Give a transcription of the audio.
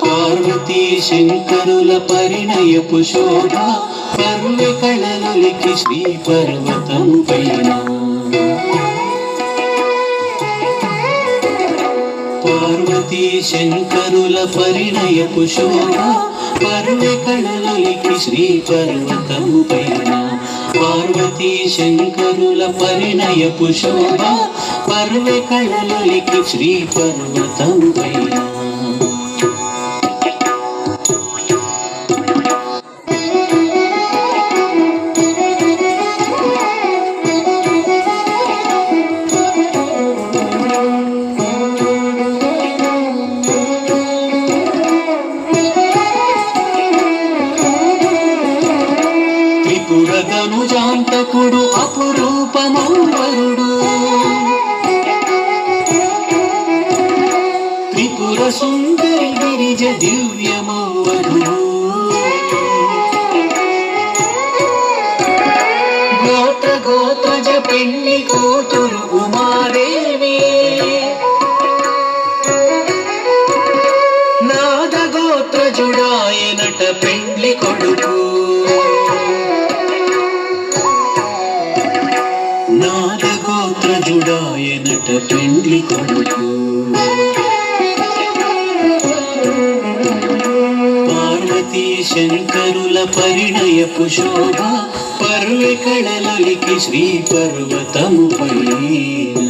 పార్వతీ శంకరుల పరిణయపు శోభ పర్వె కళలొలికి శ్రీ పర్వతం పైన. పార్వతీ శంకరుల పరిణయపు శోభ పర్వె కళలొలికి శ్రీ పర్వతం పైన. పార్వతీ శంకరుల పరిణయపు శోభ పర్వె కళలొలికి శ్రీ పర్వతం పైన. త్రిపురధనుజాంతకుడు అపురూపమౌవరుడు, త్రిపుర సుందరి గిరిజ దివ్యమౌవరుడు. గోత్రజ పెళ్లి కూతురు ఉమాదేవి, నాదగోత్రజుడాయనట పెళ్లి కొడుకు. నాదగోత్రజుడాయనట పెండ్లి కొడుకు. పార్వతీ శంకరుల పరిణయపు శోభ పర్వె కళలొలికి శ్రీ పర్వతము పైన.